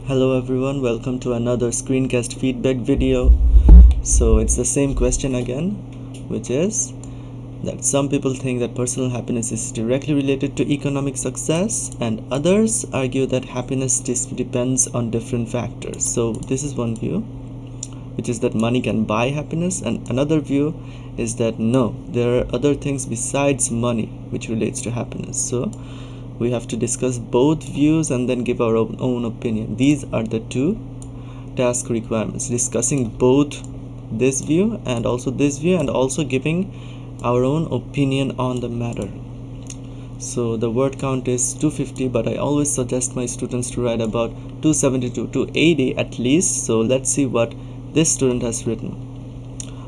Hello everyone, welcome to another Screencast feedback video. So it's the same question again, which is that some people think that personal happiness is directly related to economic success, and others argue that happiness depends on different factors. So this is one view, which is that money can buy happiness, and another view is that no, there are other things besides money which relates to happiness. So we have to discuss both views and then give our own opinion. These are the two task requirements: discussing both this view and also this view, and also giving our own opinion on the matter. So the word count is 250, but I always suggest my students to write about 270 to 280 at least. So let's see what this student has written.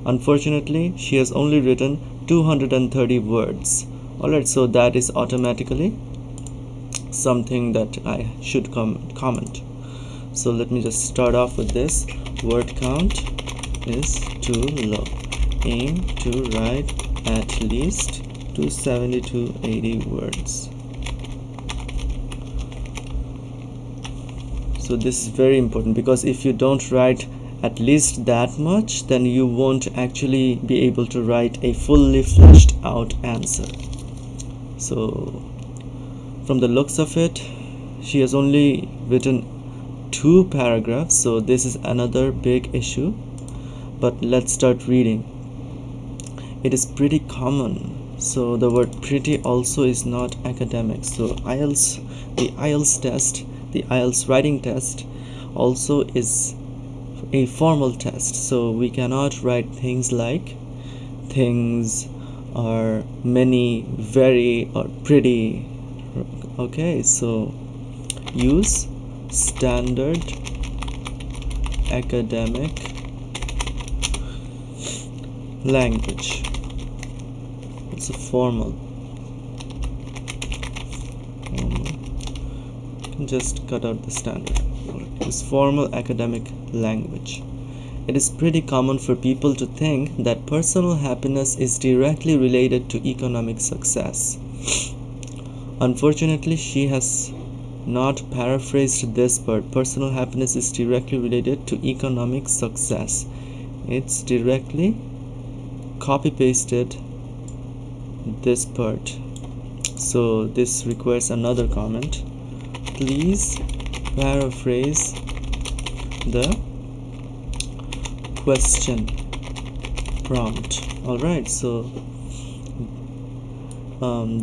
Unfortunately, she has only written 230 words. Alright, so that is automatically something that I should comment. So let me just start off with this. Word count is too low. Aim to write at least 270 to 80 words. So this is very important, because if you don't write at least that much, then you won't actually be able to write a fully fleshed out answer. So from the looks of it, she has only written 2 paragraphs, so this is another big issue. But let's start reading. It is pretty common, so the word pretty also is not academic. So the IELTS writing test also is a formal test, so we cannot write things like things or many, very, or pretty. Okay, so use standard academic language. It's a formal. You can just cut out the standard. It's formal academic language. It is pretty common for people to think that personal happiness is directly related to economic success. Unfortunately, she has not paraphrased this part. Personal happiness is directly related to economic success. It's directly copy-pasted this part. So this requires another comment. Please paraphrase the question prompt. Alright, so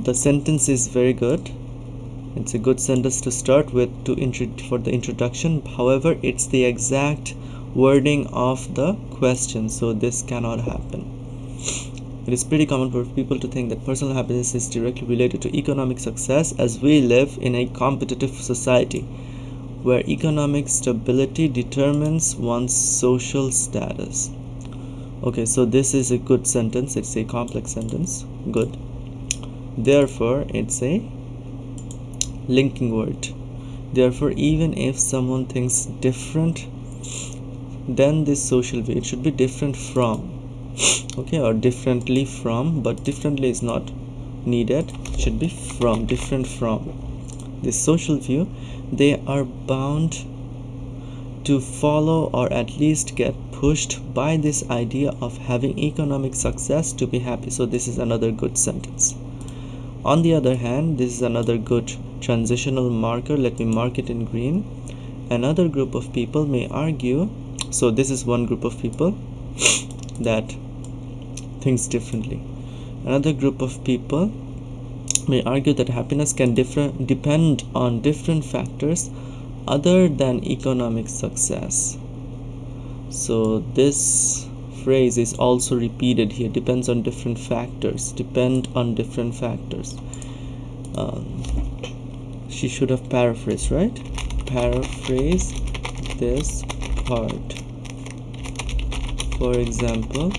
the sentence is very good. It's a good sentence to start with for the introduction. However, it's the exact wording of the question, so this cannot happen. It is pretty common for people to think that personal happiness is directly related to economic success, as we live in a competitive society where economic stability determines one's social status. Okay, so this is a good sentence. It's a complex sentence. Good. Therefore, it's a linking word. Therefore, even if someone thinks different than this social view, it should be different from, okay, or differently from, but differently is not needed. It should be from, different from this social view. They are bound to follow, or at least get pushed by, this idea of having economic success to be happy. So this is another good sentence. On the other hand, this is another good transitional marker. Let me mark it in green. Another group of people may argue, so this is one group of people that thinks differently. Another group of people may argue that happiness can depend on different factors other than economic success. So this phrase is also repeated here. Depends on different factors. Depend on different factors. She should have paraphrased, right? Paraphrase this part. For example,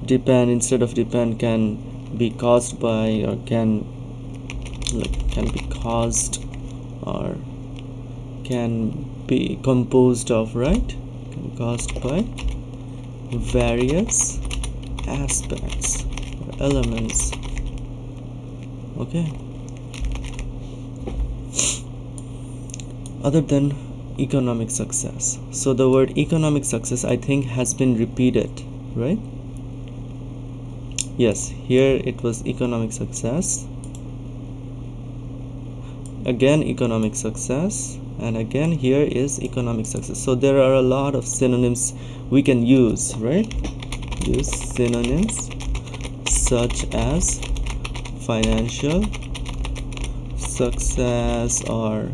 depend instead of depend can be caused by, or can be caused, or can be composed of, right? Can be caused by various aspects or elements. Okay, other than economic success. So the word economic success, I think, has been repeated, right? Yes, here it was economic success, again economic success, and again here is economic success. So there are a lot of synonyms we can use, right? Use synonyms such as financial success, or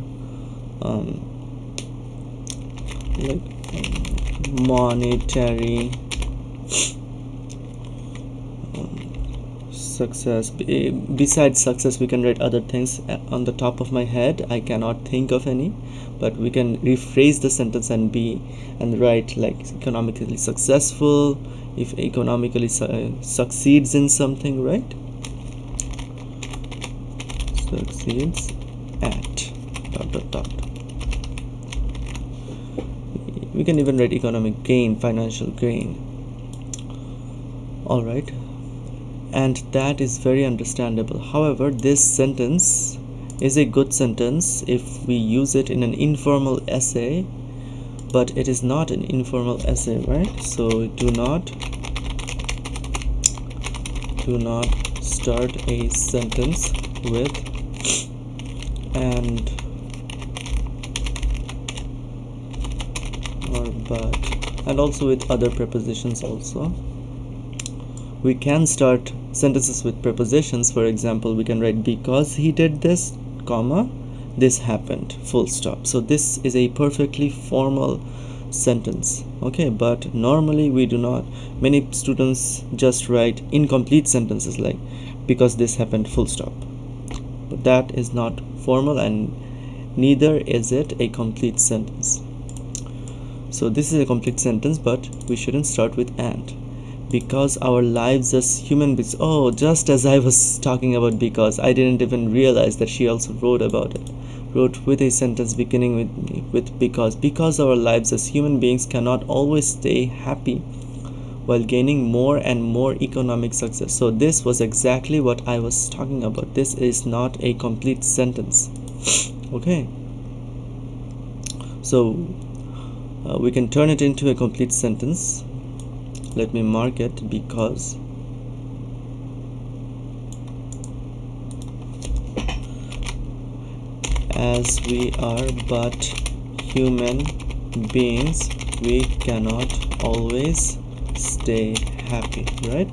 monetary success. Besides success, we can write other things. On the top of my head, I cannot think of any, but we can rephrase the sentence and write like economically successful, if economically succeeds in something, right? Succeeds at ... We can even write economic gain, financial gain. All right, and that is very understandable. However, this sentence is a good sentence if we use it in an informal essay, but it is not an informal essay, right? So do not start a sentence with and or but, and also with other prepositions also. We can start sentences with prepositions. For example, we can write because he did this, comma, this happened, full stop. So this is a perfectly formal sentence, okay? But normally we do not. Many students just write incomplete sentences like because this happened, full stop. But that is not formal, and neither is it a complete sentence. So this is a complete sentence, but we shouldn't start with and. Because our lives as human beings, oh, just as I was talking about because, I didn't even realize that she also wrote about it. Wrote with a sentence beginning with because our lives as human beings cannot always stay happy while gaining more and more economic success. So this was exactly what I was talking about. This is not a complete sentence, okay? So we can turn it into a complete sentence. Let me mark it, because as we are but human beings, we cannot always stay happy, right? ...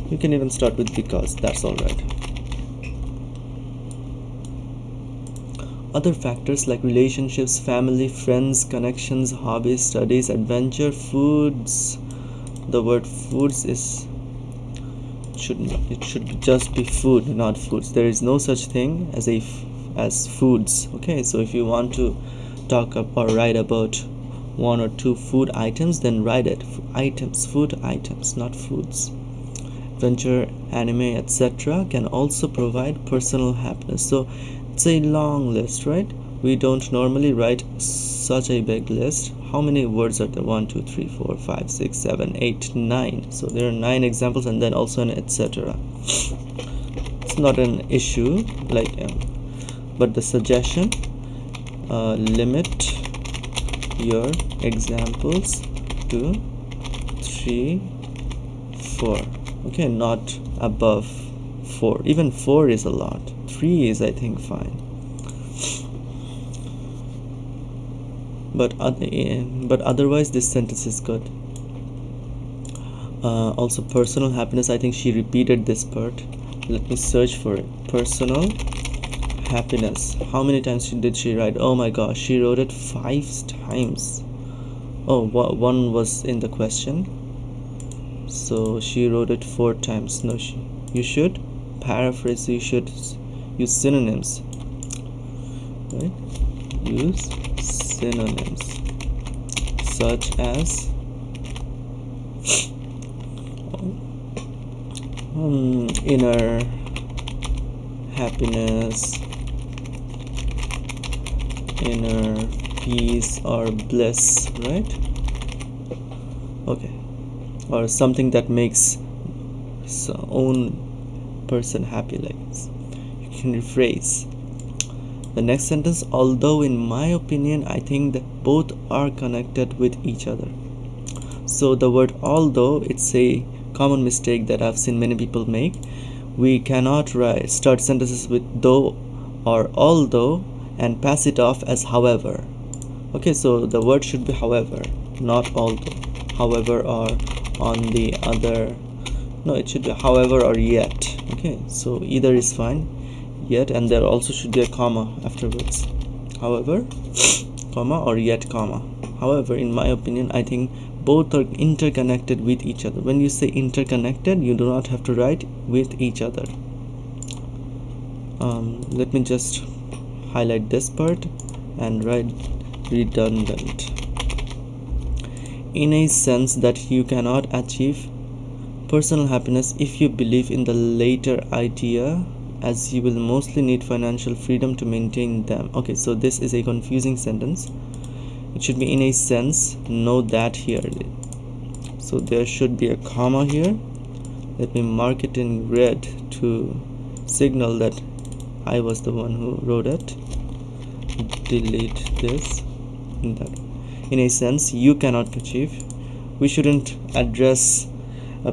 You can even start with because, that's all right. Other factors like relationships, family, friends, connections, hobbies, studies, adventure, foods. The word foods should just be food, not foods. There is no such thing as foods, okay? So if you want to talk or write about one or two food items, then write it items, food items, not foods. Adventure, anime, etc. can also provide personal happiness. So it's a long list, right? We don't normally write such a big list. How many words are there? 1 2 3 4 5 6 7 8 9. So there are 9 examples, and then also an etc. It's not an issue, like but the suggestion, limit your examples to 3 4, okay? Not above 4. Even 4 is a lot. 3 is, I think, fine. But otherwise this sentence is good. Also personal happiness, I think she repeated this part. Let me search for it. Personal happiness. How many times did she write? Oh my gosh, she wrote it 5 times. Oh, one was in the question, so she wrote it 4 times. No, you should paraphrase. You should use synonyms, right? Use synonyms such as inner happiness, inner peace, or bliss, right? Okay, or something that makes own person happy, like you can rephrase. The next sentence, although in my opinion I think that both are connected with each other. So the word although, it's a common mistake that I've seen many people make. We cannot start sentences with though or although and pass it off as however. Okay, so the word should be however, not although. However, or on the other, no, it should be however or yet. Okay, so either is fine, yet, and there also should be a comma afterwards. However, comma, or yet, comma. However, in my opinion, I think both are interconnected with each other. When you say interconnected, you do not have to write with each other. Let me just highlight this part and write redundant. In a sense that you cannot achieve personal happiness if you believe in the later idea, as you will mostly need financial freedom to maintain them. Okay, so this is a confusing sentence. It should be in a sense, know that here. So there should be a comma here. Let me mark it in red to signal that I was the one who wrote it. Delete this. In a sense, you cannot achieve. We shouldn't address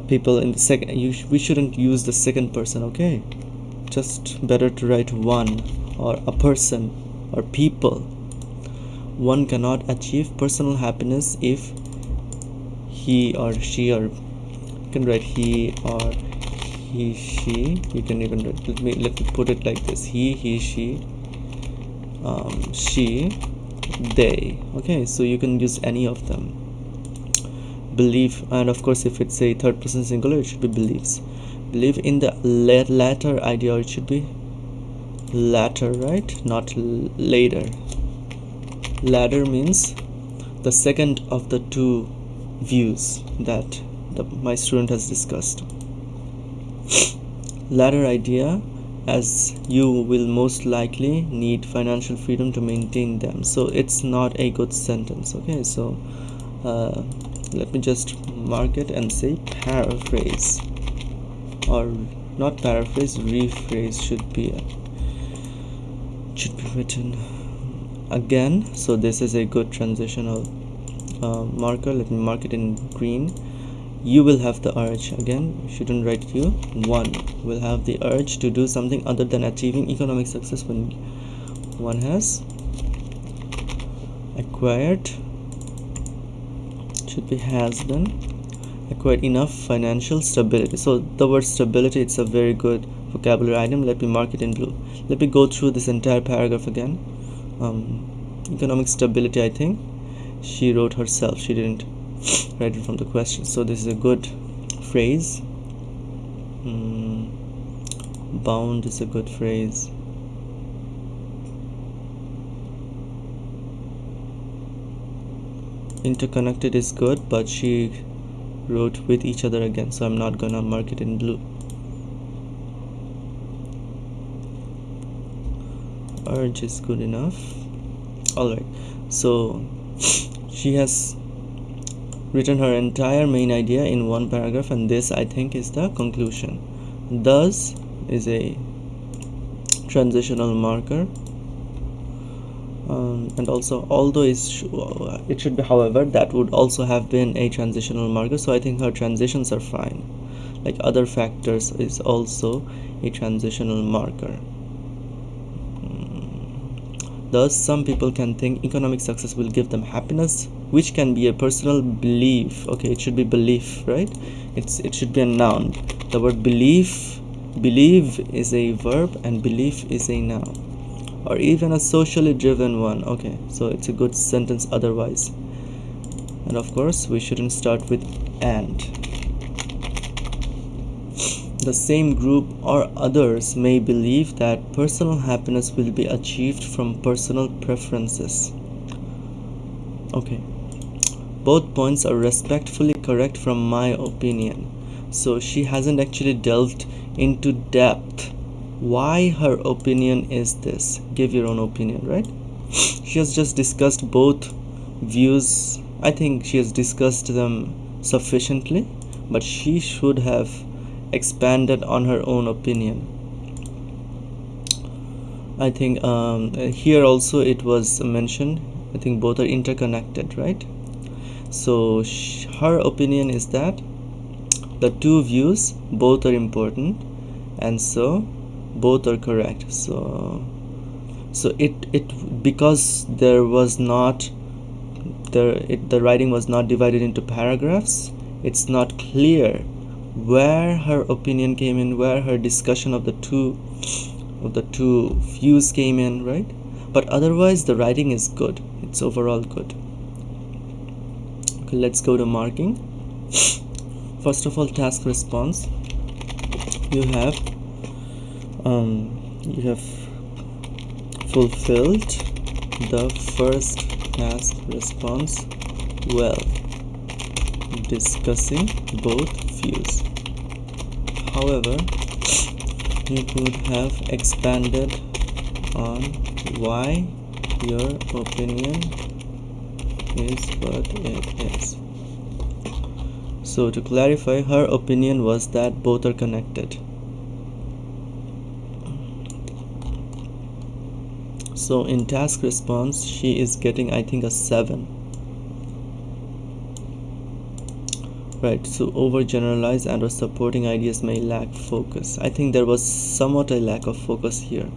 people in the second. We shouldn't use the second person. Okay, just better to write one or a person or people. One cannot achieve personal happiness if he or she, or you can write he or he she. You can even write, let me put it like this: he she, she, they. Okay, so you can use any of them. Believe, and of course if it's a third person singular, it should be believes. Believe in the latter idea, or it should be latter, right? Not later. Latter means the second of the two views that my student has discussed. Latter idea, as you will most likely need financial freedom to maintain them. So it's not a good sentence. Okay, so let me just mark it and say paraphrase, or not paraphrase, rephrase should be written again. So this is a good transitional marker. Let me mark it in green. You will have the urge, again you shouldn't write you. One will have the urge to do something other than achieving economic success when one has acquired, should be has been acquired enough financial stability. So the word stability, it's a very good vocabulary item. Let me mark it in blue. Let me go through this entire paragraph again. Economic stability, I think she wrote herself, she didn't write it from the question. So this is a good phrase. Bound is a good phrase. Interconnected is good, but she wrote with each other again, so I'm not gonna mark it in blue. Urge is good enough. Alright, so she has written her entire main idea in one paragraph, and this I think is the conclusion. Thus is a transitional marker, and also although it should be however, that would also have been a transitional marker. So I think her transitions are fine. Like other factors is also a transitional marker. Thus, some people can think economic success will give them happiness, which can be a personal belief. Okay, it should be belief, right? It should be a noun. The word believe is a verb and belief is a noun, or even a socially driven one. Okay, so it's a good sentence otherwise. And of course, we shouldn't start with and. The same group or others may believe that personal happiness will be achieved from personal preferences. Okay, both points are respectfully correct from my opinion. So she hasn't actually delved into depth why her opinion is this. Give your own opinion, right? She has just discussed both views. I think she has discussed them sufficiently, but she should have expanded on her own opinion. I think here also it was mentioned, I think both are interconnected, right? So her opinion is that the two views both are important, and so both are correct. So it because there was not the writing was not divided into paragraphs, it's not clear where her opinion came in, where her discussion of the two views came in, right? But otherwise the writing is good, it's overall good. Okay, let's go to marking. First of all, task response. You have fulfilled the first task response well, discussing both views. However, you could have expanded on why your opinion is what it is. So to clarify, her opinion was that both are connected. So in task response, she is getting, I think, a 7. Right, so overgeneralize and or supporting ideas may lack focus. I think there was somewhat a lack of focus here,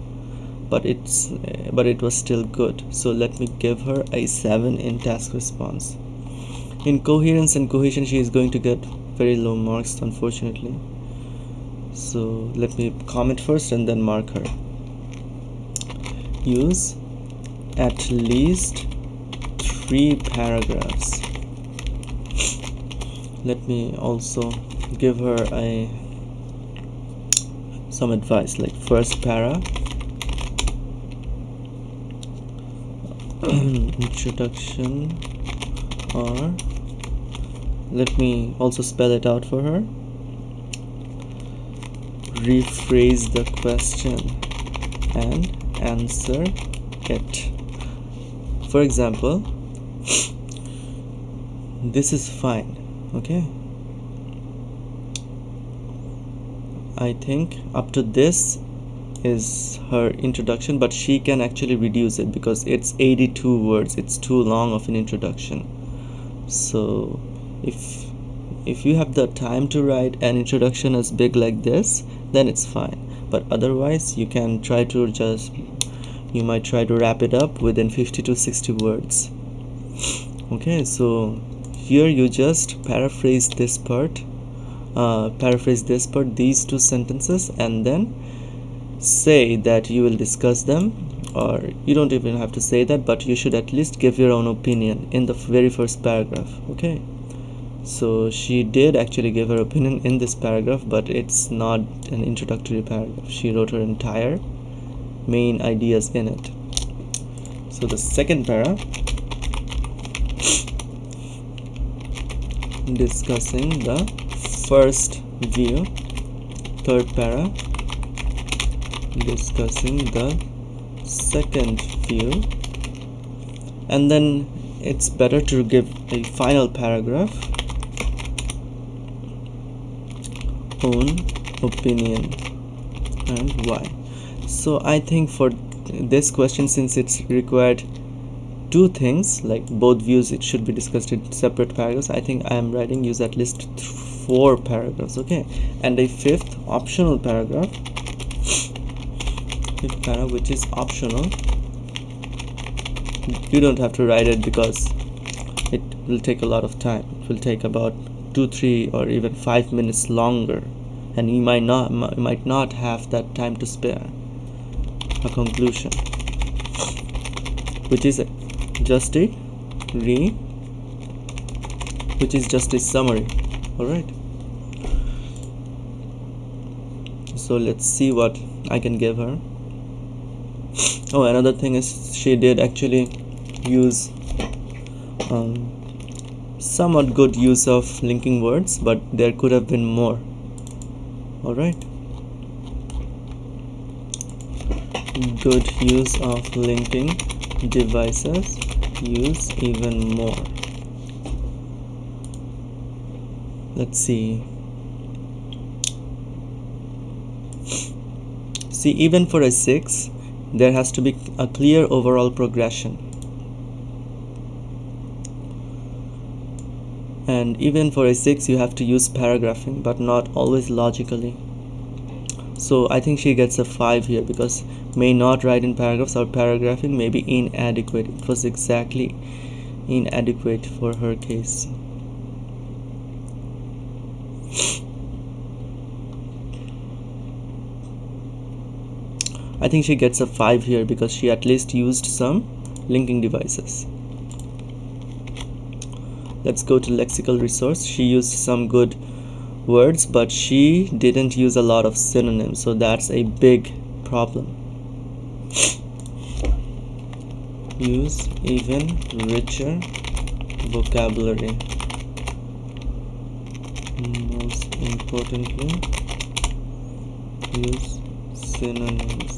but it was still good. So let me give her a 7 in task response. In coherence and cohesion, she is going to get very low marks, unfortunately. So let me comment first and then mark her. Use at least 3 paragraphs. Let me also give her some advice, like first para, introduction, or let me also spell it out for her. Rephrase the question and answer it. For example, this is fine, okay? I think up to this is her introduction, but she can actually reduce it because it's 82 words. It's too long of an introduction. So if you have the time to write an introduction as big like this, then it's fine. But otherwise, you can try to you might try to wrap it up within 50 to 60 words. Okay, so here you just paraphrase this part, these two sentences, and then say that you will discuss them, or you don't even have to say that, but you should at least give your own opinion in the very first paragraph. Okay, so she did actually give her opinion in this paragraph, but it's not an introductory paragraph. She wrote her entire main ideas in it. So the second para, discussing the first view. Third para, discussing the second view. And then it's better to give a final paragraph, own opinion and why. So I think for this question, since it's required two things, like both views, it should be discussed in separate paragraphs. I think I am writing use at least 4 paragraphs, okay, and a fifth optional paragraph, which is optional. You don't have to write it because it will take a lot of time. It will take about 2, 3 or even 5 minutes longer, and you might not have that time to spare. A conclusion, which is just a summary. All right, so let's see what I can give her. Oh, another thing is she did actually use somewhat good use of linking words, but there could have been more. All right, good use of linking devices, use even more. Let's see, even for a 6, there has to be a clear overall progression. And even for a 6 you have to use paragraphing, but not always logically. So I think she gets a 5 here, because may not write in paragraphs or paragraphing may be inadequate. It was exactly inadequate for her case. I think she gets a 5 here because she at least used some linking devices. Let's go to lexical resource. She used some good words, but she didn't use a lot of synonyms, so that's a big problem. Use even richer vocabulary. Most importantly, use synonyms.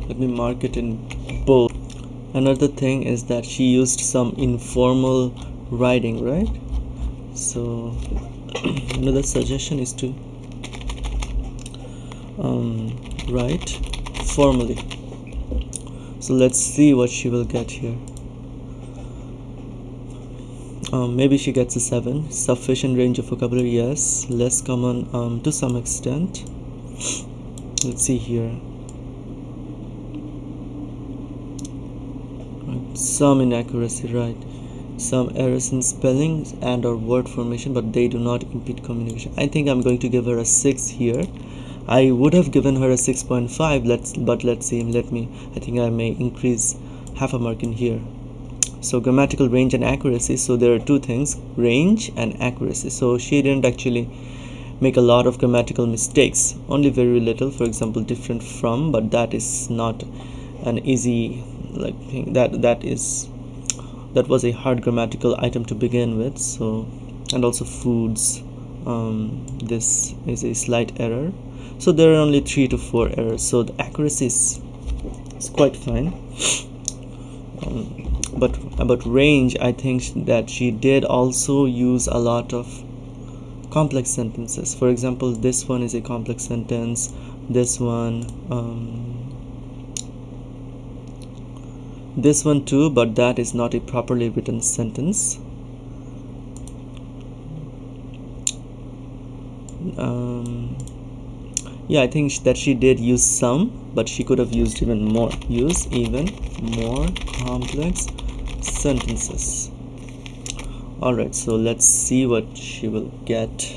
Let me mark it in bold. Another thing is that she used some informal writing, right? So another suggestion is to write formally. So let's see what she will get here. Maybe she gets a 7. Sufficient range of vocabulary, yes. Less common to some extent. Let's see here. Some inaccuracy, right? Some errors in spelling and or word formation, but they do not impede communication. I think I'm going to give her a 6 here. I would have given her a 6.5. But let's see. I think I may increase half a mark in here. So grammatical range and accuracy. So there are two things: range and accuracy. So she didn't actually make a lot of grammatical mistakes, only very little. For example, different from, but that is not an easy thing. That was a hard grammatical item to begin with. So, and also foods, this is a slight error. So there are only 3 to 4 errors, so the accuracy is quite fine. But about range, I think that she did also use a lot of complex sentences. For example, this one is a complex sentence, this one too, but that is not a properly written sentence. Yeah, I think that she did use some, but she could have used even more. Use even more complex sentences. Alright, so let's see what she will get.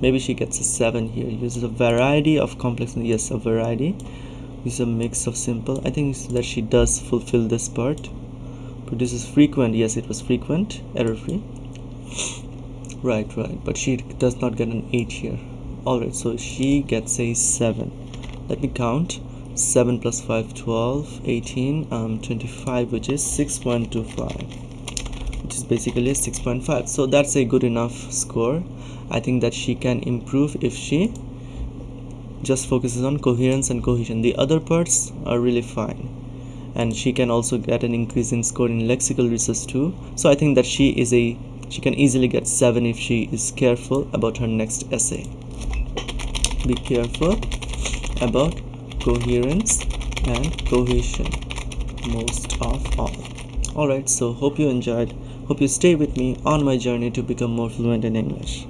Maybe she gets a 7 here. Uses a variety of complex, yes, a variety. Is a mix of simple. I think that she does fulfill this part. Produces frequent, yes, it was frequent, error free. Right, but she does not get an 8 here. Alright, so she gets a 7. Let me count. 7 plus 5, 12, 18, 25, which is 6.25, which is basically a 6.5. So that's a good enough score. I think that she can improve if she just focuses on coherence and cohesion. The other parts are really fine, and she can also get an increase in score in lexical research too. So I think that she can easily get 7 if she is careful about her next essay. Be careful about coherence and cohesion most of all. Alright, so hope you enjoyed. Hope you stay with me on my journey to become more fluent in English.